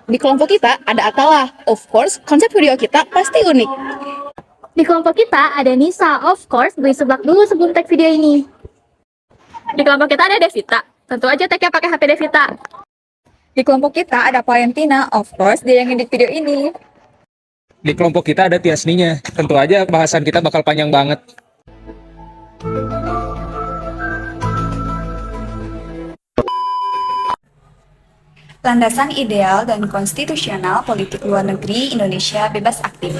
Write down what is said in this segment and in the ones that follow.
Di kelompok kita ada Atala. Of course, konsep video kita pasti unik. Di kelompok kita ada Nisa, of course, beli seblak dulu sebelum tag video ini. Di kelompok kita ada Devita. Tentu aja tag-nya pakai HP Devita. Di kelompok kita ada Valentina, of course dia yang edit video ini. Di kelompok kita ada Tiasninya. Tentu aja bahasan kita bakal panjang banget. Landasan ideal dan konstitusional politik luar negeri Indonesia bebas aktif.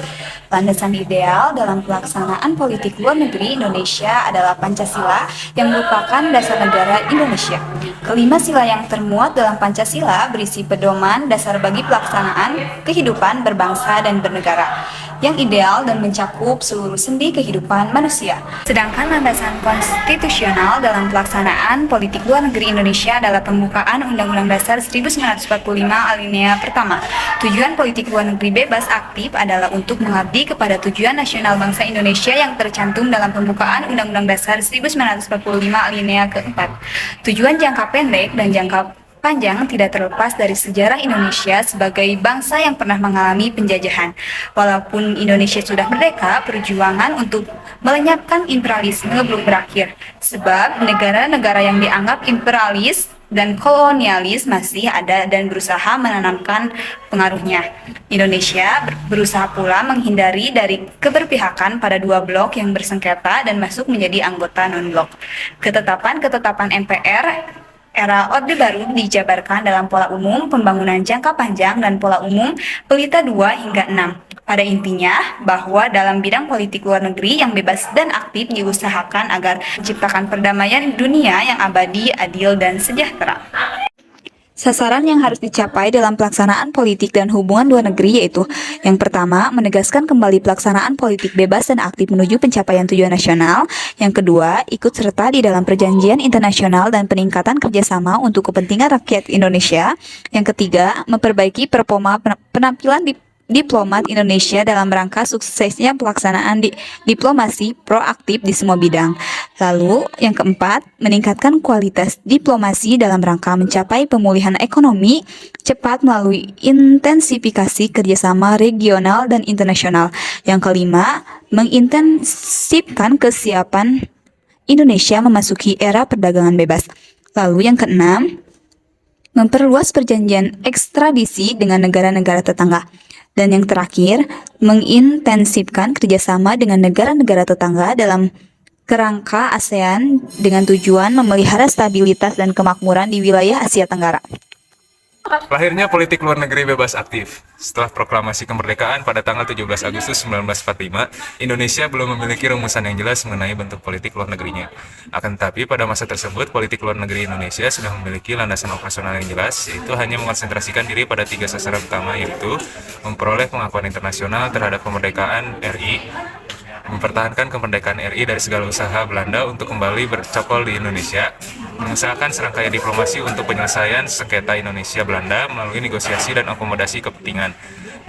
Landasan ideal dalam pelaksanaan politik luar negeri Indonesia adalah Pancasila yang merupakan dasar negara Indonesia. Kelima sila yang termuat dalam Pancasila berisi pedoman dasar bagi pelaksanaan kehidupan berbangsa dan bernegara yang ideal dan mencakup seluruh sendi kehidupan manusia. Sedangkan landasan konstitusional dalam pelaksanaan politik luar negeri Indonesia adalah pembukaan Undang-Undang Dasar 1945 alinea pertama. Tujuan politik luar negeri bebas aktif adalah untuk mengabdi kepada tujuan nasional bangsa Indonesia yang tercantum dalam pembukaan Undang-Undang Dasar 1945 alinea keempat. Tujuan jangka pendek dan jangka panjang tidak terlepas dari sejarah Indonesia sebagai bangsa yang pernah mengalami penjajahan. Walaupun Indonesia sudah merdeka, perjuangan untuk melenyapkan imperialisme belum berakhir. Sebab negara-negara yang dianggap imperialis dan kolonialis masih ada dan berusaha menanamkan pengaruhnya. Indonesia berusaha pula menghindari dari keberpihakan pada dua blok yang bersengketa dan masuk menjadi anggota non-blok. Ketetapan-ketetapan MPR era Orde Baru dijabarkan dalam pola umum pembangunan jangka panjang dan pola umum pelita 2 hingga 6. Pada intinya, bahwa dalam bidang politik luar negeri yang bebas dan aktif diusahakan agar menciptakan perdamaian dunia yang abadi, adil, dan sejahtera. Sasaran yang harus dicapai dalam pelaksanaan politik dan hubungan luar negeri yaitu yang pertama, menegaskan kembali pelaksanaan politik bebas dan aktif menuju pencapaian tujuan nasional. Yang kedua, ikut serta di dalam perjanjian internasional dan peningkatan kerjasama untuk kepentingan rakyat Indonesia. Yang ketiga, memperbaiki performa penampilan diplomat Indonesia dalam rangka suksesnya pelaksanaan diplomasi proaktif di semua bidang. Lalu, yang keempat, meningkatkan kualitas diplomasi dalam rangka mencapai pemulihan ekonomi cepat melalui intensifikasi kerjasama regional dan internasional. Yang kelima, mengintensifkan kesiapan Indonesia memasuki era perdagangan bebas. Lalu yang keenam, memperluas perjanjian ekstradisi dengan negara-negara tetangga. Dan yang terakhir, mengintensifkan kerjasama dengan negara-negara tetangga dalam kerangka ASEAN dengan tujuan memelihara stabilitas dan kemakmuran di wilayah Asia Tenggara. Lahirnya politik luar negeri bebas aktif. Setelah proklamasi kemerdekaan pada tanggal 17 Agustus 1945, Indonesia belum memiliki rumusan yang jelas mengenai bentuk politik luar negerinya. Akan tetapi, pada masa tersebut, politik luar negeri Indonesia sudah memiliki landasan operasional yang jelas, yaitu hanya mengonsentrasikan diri pada 3 sasaran utama, yaitu memperoleh pengakuan internasional terhadap kemerdekaan RI, mempertahankan kemerdekaan RI dari segala usaha Belanda untuk kembali bercokol di Indonesia, mengusahakan serangkaian diplomasi untuk penyelesaian sengketa Indonesia-Belanda melalui negosiasi dan akomodasi kepentingan,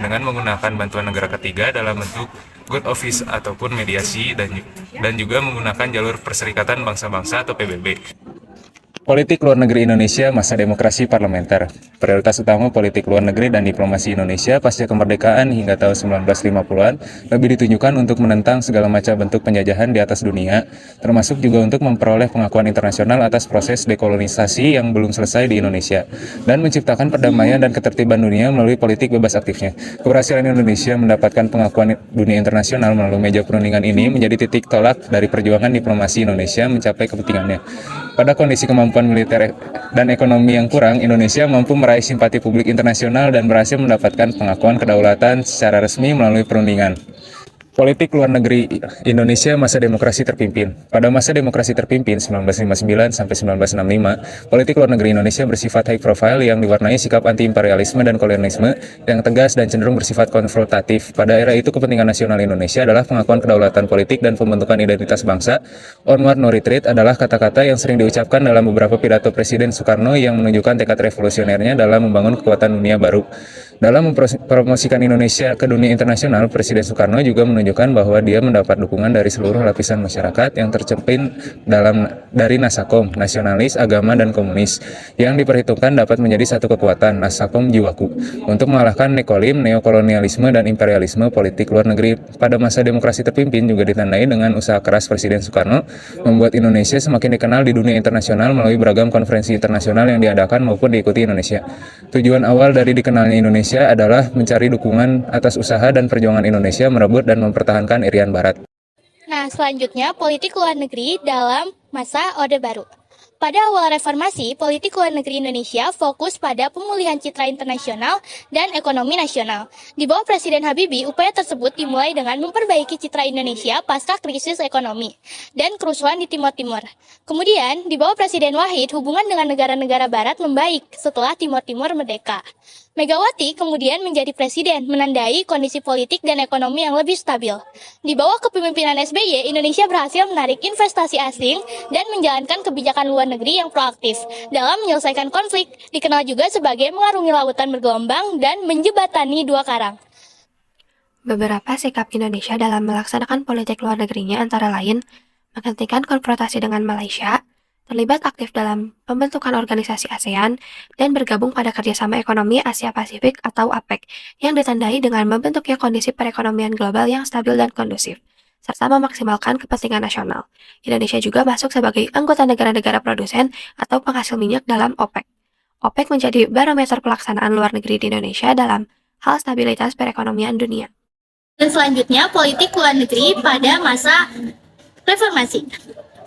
dengan menggunakan bantuan negara ketiga dalam bentuk good office ataupun mediasi, dan juga menggunakan jalur Perserikatan Bangsa-Bangsa atau PBB. Politik luar negeri Indonesia masa demokrasi parlementer. Prioritas utama politik luar negeri dan diplomasi Indonesia pasca kemerdekaan hingga tahun 1950-an lebih ditunjukkan untuk menentang segala macam bentuk penjajahan di atas dunia, termasuk juga untuk memperoleh pengakuan internasional atas proses dekolonisasi yang belum selesai di Indonesia, dan menciptakan perdamaian dan ketertiban dunia melalui politik bebas aktifnya. Keberhasilan Indonesia mendapatkan pengakuan dunia internasional melalui meja perundingan ini menjadi titik tolak dari perjuangan diplomasi Indonesia mencapai kepentingannya. Pada kondisi kemampuan militer dan ekonomi yang kurang, Indonesia mampu meraih simpati publik internasional dan berhasil mendapatkan pengakuan kedaulatan secara resmi melalui perundingan. Politik luar negeri Indonesia masa demokrasi terpimpin. Pada masa demokrasi terpimpin 1959 sampai 1965, politik luar negeri Indonesia bersifat high profile yang diwarnai sikap anti-imperialisme dan kolonialisme yang tegas dan cenderung bersifat konfrontatif. Pada era itu, kepentingan nasional Indonesia adalah pengakuan kedaulatan politik dan pembentukan identitas bangsa. Onward no retreat adalah kata-kata yang sering diucapkan dalam beberapa pidato Presiden Soekarno yang menunjukkan tekad revolusionernya dalam membangun kekuatan dunia baru. Dalam mempromosikan Indonesia ke dunia internasional, Presiden Soekarno juga menunjukkan bahwa dia mendapat dukungan dari seluruh lapisan masyarakat yang tercermin dari Nasakom, nasionalis, agama, dan komunis, yang diperhitungkan dapat menjadi satu kekuatan, Nasakom Jiwaku, untuk mengalahkan neokolonialisme dan imperialisme politik luar negeri. Pada masa demokrasi terpimpin juga ditandai dengan usaha keras Presiden Soekarno membuat Indonesia semakin dikenal di dunia internasional melalui beragam konferensi internasional yang diadakan maupun diikuti Indonesia. Tujuan awal dari dikenalnya Indonesia adalah mencari dukungan atas usaha dan perjuangan Indonesia merebut dan mempertahankan Irian Barat. Nah, selanjutnya politik luar negeri dalam masa Orde Baru. Pada awal reformasi, politik luar negeri Indonesia fokus pada pemulihan citra internasional dan ekonomi nasional. Di bawah Presiden Habibie, upaya tersebut dimulai dengan memperbaiki citra Indonesia pasca krisis ekonomi dan kerusuhan di Timur Timur. Kemudian, di bawah Presiden Wahid, hubungan dengan negara-negara barat membaik setelah Timur Timur merdeka. Megawati kemudian menjadi presiden, menandai kondisi politik dan ekonomi yang lebih stabil. Di bawah kepemimpinan SBY, Indonesia berhasil menarik investasi asing dan menjalankan kebijakan luar negeri yang proaktif dalam menyelesaikan konflik, dikenal juga sebagai mengarungi lautan bergelombang dan menjebatani dua karang. Beberapa sikap Indonesia dalam melaksanakan politik luar negerinya antara lain menghentikan konfrontasi dengan Malaysia, terlibat aktif dalam pembentukan organisasi ASEAN, dan bergabung pada kerjasama ekonomi Asia-Pasifik atau APEC yang ditandai dengan membentuknya kondisi perekonomian global yang stabil dan kondusif, serta memaksimalkan kepentingan nasional. Indonesia juga masuk sebagai anggota negara-negara produsen atau penghasil minyak dalam OPEC. OPEC menjadi barometer pelaksanaan luar negeri di Indonesia dalam hal stabilitas perekonomian dunia. Dan selanjutnya, politik luar negeri pada masa reformasi.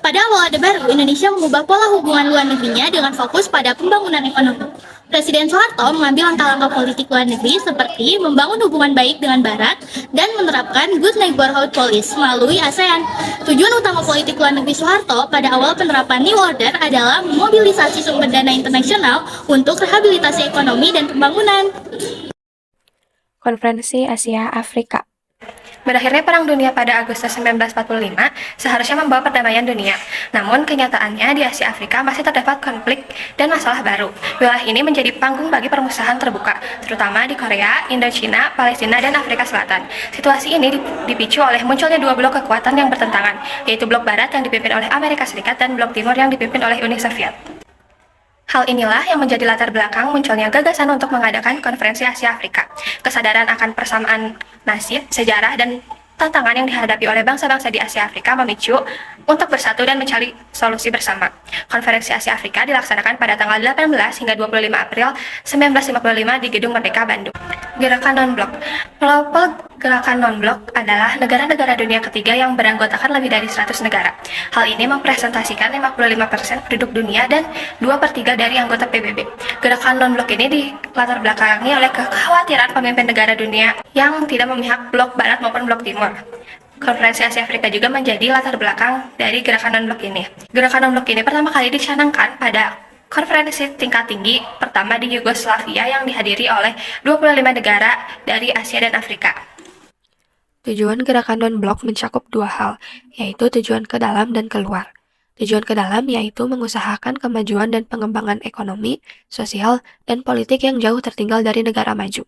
Pada awal Orde Baru, Indonesia mengubah pola hubungan luar negerinya dengan fokus pada pembangunan ekonomi. Presiden Soeharto mengambil langkah-langkah politik luar negeri seperti membangun hubungan baik dengan Barat dan menerapkan Good Neighborhood Policy melalui ASEAN. Tujuan utama politik luar negeri Soeharto pada awal penerapan New Order adalah memobilisasi sumber dana internasional untuk rehabilitasi ekonomi dan pembangunan. Konferensi Asia Afrika. Berakhirnya Perang Dunia pada Agustus 1945 seharusnya membawa perdamaian dunia. Namun kenyataannya di Asia Afrika masih terdapat konflik dan masalah baru. Wilayah ini menjadi panggung bagi permusuhan terbuka, terutama di Korea, Indochina, Palestina, dan Afrika Selatan. Situasi ini dipicu oleh munculnya dua blok kekuatan yang bertentangan, yaitu blok Barat yang dipimpin oleh Amerika Serikat dan blok Timur yang dipimpin oleh Uni Soviet. Hal inilah yang menjadi latar belakang munculnya gagasan untuk mengadakan Konferensi Asia Afrika. Kesadaran akan persamaan nasib, sejarah, dan tantangan yang dihadapi oleh bangsa-bangsa di Asia Afrika memicu untuk bersatu dan mencari solusi bersama. Konferensi Asia Afrika dilaksanakan pada tanggal 18 hingga 25 April 1955 di Gedung Merdeka, Bandung. Gerakan Non-Blok. Pelopor gerakan Non-Blok adalah negara-negara dunia ketiga yang beranggotakan lebih dari 100 negara. Hal ini mempresentasikan 55% penduduk dunia dan 2/3 dari anggota PBB. Gerakan Non-Blok ini dilatar belakangi oleh kekhawatiran pemimpin negara dunia yang tidak memihak blok Barat maupun blok Timur. Konferensi Asia Afrika juga menjadi latar belakang dari gerakan Non-Blok ini. Gerakan Non-Blok ini pertama kali dicanangkan pada konferensi tingkat tinggi pertama di Yugoslavia yang dihadiri oleh 25 negara dari Asia dan Afrika. Tujuan gerakan non-blok mencakup dua hal, yaitu tujuan ke dalam dan keluar. Tujuan ke dalam yaitu mengusahakan kemajuan dan pengembangan ekonomi, sosial, dan politik yang jauh tertinggal dari negara maju.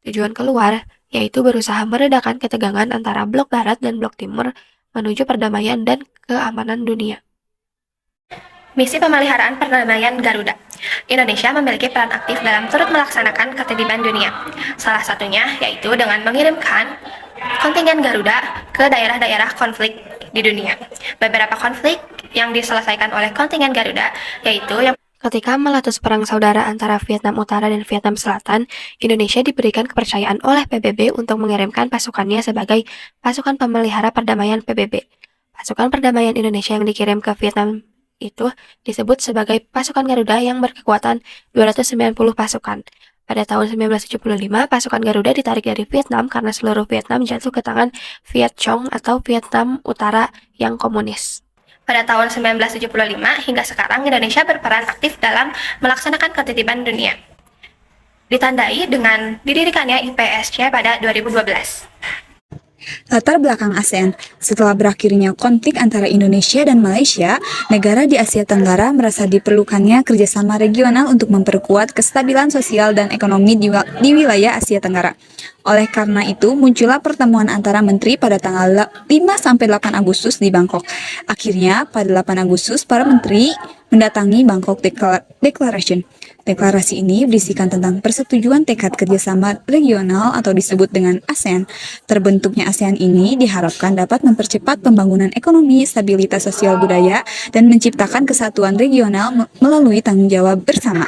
Tujuan keluar yaitu berusaha meredakan ketegangan antara blok Barat dan blok Timur menuju perdamaian dan keamanan dunia. Misi pemeliharaan perdamaian Garuda. Indonesia memiliki peran aktif dalam turut melaksanakan ketertiban dunia. Salah satunya yaitu dengan mengirimkan kontingen Garuda ke daerah-daerah konflik di dunia. Beberapa konflik yang diselesaikan oleh kontingen Garuda yaitu yang ketika meletus perang saudara antara Vietnam Utara dan Vietnam Selatan, Indonesia diberikan kepercayaan oleh PBB untuk mengirimkan pasukannya sebagai pasukan pemelihara perdamaian PBB. Pasukan perdamaian Indonesia yang dikirim ke Vietnam itu disebut sebagai pasukan Garuda yang berkekuatan 290 pasukan. Pada tahun 1975, pasukan Garuda ditarik dari Vietnam karena seluruh Vietnam jatuh ke tangan Viet Cong atau Vietnam Utara yang komunis. Pada tahun 1975 hingga sekarang, Indonesia berperan aktif dalam melaksanakan ketertiban dunia. Ditandai dengan didirikannya IPSC pada 2012. Latar belakang ASEAN. Setelah berakhirnya konflik antara Indonesia dan Malaysia, negara di Asia Tenggara merasa diperlukannya kerjasama regional untuk memperkuat kestabilan sosial dan ekonomi di wilayah Asia Tenggara. Oleh karena itu, muncullah pertemuan antara menteri pada tanggal 5-8 Agustus di Bangkok. Akhirnya, pada 8 Agustus, para menteri mendatangi Bangkok Declaration. Deklarasi ini berisikan tentang persetujuan tekad kerjasama regional atau disebut dengan ASEAN. Terbentuknya ASEAN ini diharapkan dapat mempercepat pembangunan ekonomi, stabilitas sosial budaya, dan menciptakan kesatuan regional melalui tanggung jawab bersama.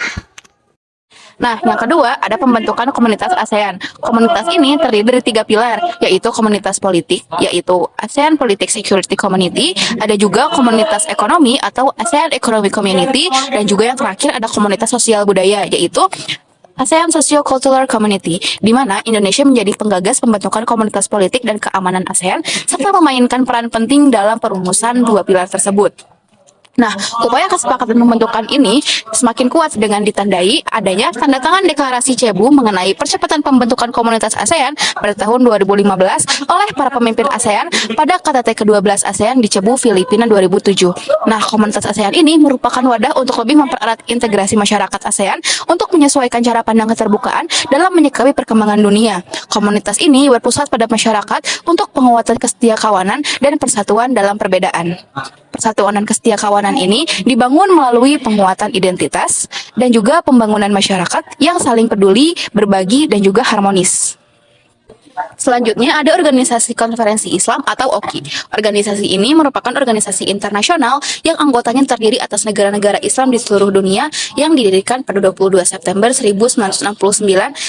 Nah, yang kedua ada pembentukan komunitas ASEAN. Komunitas ini terdiri dari 3 pilar, yaitu komunitas politik, yaitu ASEAN Politik Security Community, ada juga komunitas ekonomi atau ASEAN Economic Community, dan juga yang terakhir ada komunitas sosial budaya, yaitu ASEAN Socio-Cultural Community, di mana Indonesia menjadi penggagas pembentukan komunitas politik dan keamanan ASEAN, serta memainkan peran penting dalam perumusan 2 pilar tersebut. Nah, upaya kesepakatan pembentukan ini semakin kuat dengan ditandai adanya tanda tangan deklarasi Cebu mengenai percepatan pembentukan komunitas ASEAN pada tahun 2015 oleh para pemimpin ASEAN pada KTT ke-12 ASEAN di Cebu, Filipina 2007. Nah, komunitas ASEAN ini merupakan wadah untuk lebih mempererat integrasi masyarakat ASEAN untuk menyesuaikan cara pandang keterbukaan dalam menyikapi perkembangan dunia. Komunitas ini berpusat pada masyarakat untuk penguatan kesetiakawanan dan persatuan dalam perbedaan. Persatuan dan kesetiakawanan ini dibangun melalui penguatan identitas dan juga pembangunan masyarakat yang saling peduli, berbagi, dan juga harmonis. Selanjutnya ada Organisasi Konferensi Islam atau OKI. Organisasi ini merupakan organisasi internasional yang anggotanya terdiri atas negara-negara Islam di seluruh dunia yang didirikan pada 22 September 1969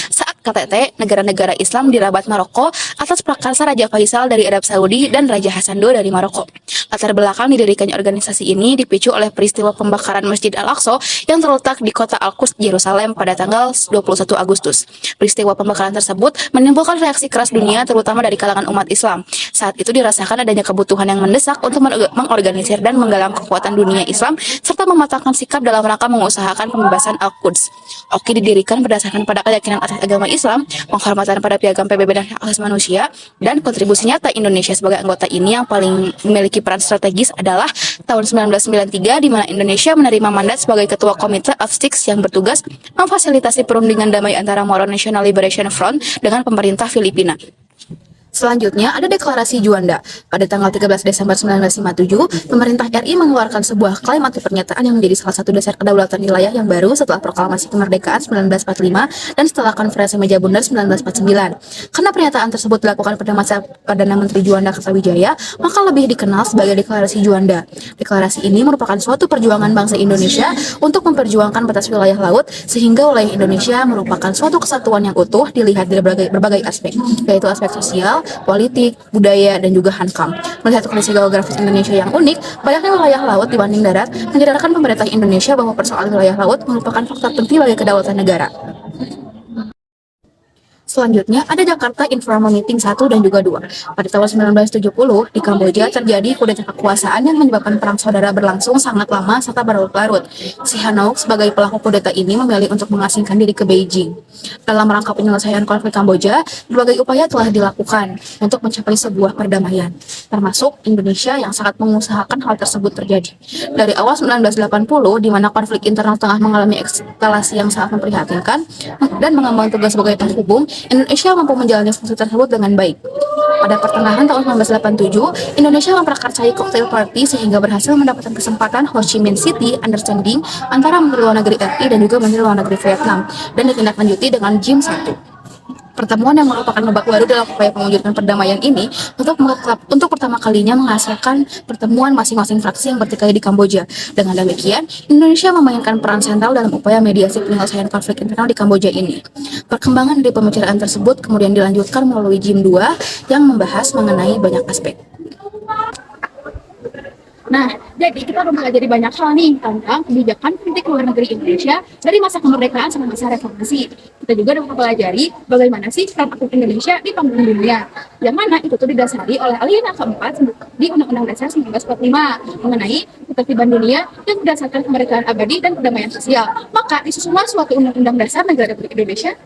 saat KTT negara-negara Islam di Rabat, Maroko atas prakarsa Raja Faisal dari Arab Saudi dan Raja Hasan II dari Maroko. Latar belakang didirikannya organisasi ini dipicu oleh peristiwa pembakaran Masjid Al-Aqsa yang terletak di kota Al-Quds, Yerusalem pada tanggal 21 Agustus. Peristiwa pembakaran tersebut menimbulkan reaksi keras dunia terutama dari kalangan umat Islam. Saat itu dirasakan adanya kebutuhan yang mendesak untuk mengorganisir dan menggalang kekuatan dunia Islam serta mematangkan sikap dalam rangka mengusahakan pembebasan Al-Quds. OKI didirikan berdasarkan pada keyakinan atas agama Islam, penghormatan pada piagam PBB dan hak asasi manusia, dan kontribusi nyata Indonesia sebagai anggota ini yang paling memiliki peran strategis adalah tahun 1993 di mana Indonesia menerima mandat sebagai ketua Komite of Six yang bertugas memfasilitasi perundingan damai antara Moro National Liberation Front dengan pemerintah Filipina. Selanjutnya ada Deklarasi Juanda. Pada tanggal 13 Desember 1957, pemerintah RI mengeluarkan sebuah klaim atau pernyataan yang menjadi salah satu dasar kedaulatan wilayah yang baru setelah proklamasi kemerdekaan 1945 dan setelah konferensi meja bundar 1949. Karena pernyataan tersebut dilakukan pada masa Perdana Menteri Juanda Kertawijaya, maka lebih dikenal sebagai Deklarasi Juanda. Deklarasi ini merupakan suatu perjuangan bangsa Indonesia untuk memperjuangkan batas wilayah laut sehingga wilayah Indonesia merupakan suatu kesatuan yang utuh dilihat dari berbagai aspek, yaitu aspek sosial, politik, budaya, dan juga hankam. Melihat kondisi geografis Indonesia yang unik, banyaknya wilayah laut dibanding darat, menyadarkan pemerintah Indonesia bahwa persoalan wilayah laut merupakan faktor penting bagi kedaulatan negara. Selanjutnya ada Jakarta Informal Meeting 1 dan juga 2. Pada tahun 1970, di Kamboja terjadi kudeta kekuasaan yang menyebabkan perang saudara berlangsung sangat lama serta berlarut-larut. Sihanouk sebagai pelaku kudeta ini memilih untuk mengasingkan diri ke Beijing. Dalam rangka penyelesaian konflik Kamboja, berbagai upaya telah dilakukan untuk mencapai sebuah perdamaian, termasuk Indonesia yang sangat mengusahakan hal tersebut terjadi. Dari awal 1980, di mana konflik internal tengah mengalami eskalasi yang sangat memprihatinkan dan mengemban tugas sebagai penghubung, Indonesia mampu menjalani fungsi tersebut dengan baik. Pada pertengahan tahun 1987, Indonesia memprakarsai cocktail party sehingga berhasil mendapatkan kesempatan Ho Chi Minh City Understanding antara Menteri Luar Negeri RI dan juga Menteri Luar Negeri Vietnam dan ditindaklanjuti dengan JIM 1. Pertemuan yang merupakan babak baru dalam upaya mewujudkan perdamaian ini untuk pertama kalinya menghasilkan pertemuan masing-masing fraksi yang bertikai di Kamboja. Dengan demikian, Indonesia memainkan peran sentral dalam upaya mediasi penyelesaian konflik internal di Kamboja ini. Perkembangan dari pembicaraan tersebut kemudian dilanjutkan melalui JIM 2 yang membahas mengenai banyak aspek. Nah, jadi kita udah mempelajari banyak hal nih tentang kebijakan politik luar negeri Indonesia dari masa kemerdekaan sampai masa reformasi. Kita juga udah mempelajari bagaimana sih peran aktif Indonesia di panggung dunia, yang mana itu tuh didasari oleh alinea keempat di Undang-Undang Dasar 1945 mengenai ketertiban dunia yang berdasarkan kemerdekaan abadi dan perdamaian sosial. Maka disusunlah suatu Undang-Undang Dasar Negara Republik Indonesia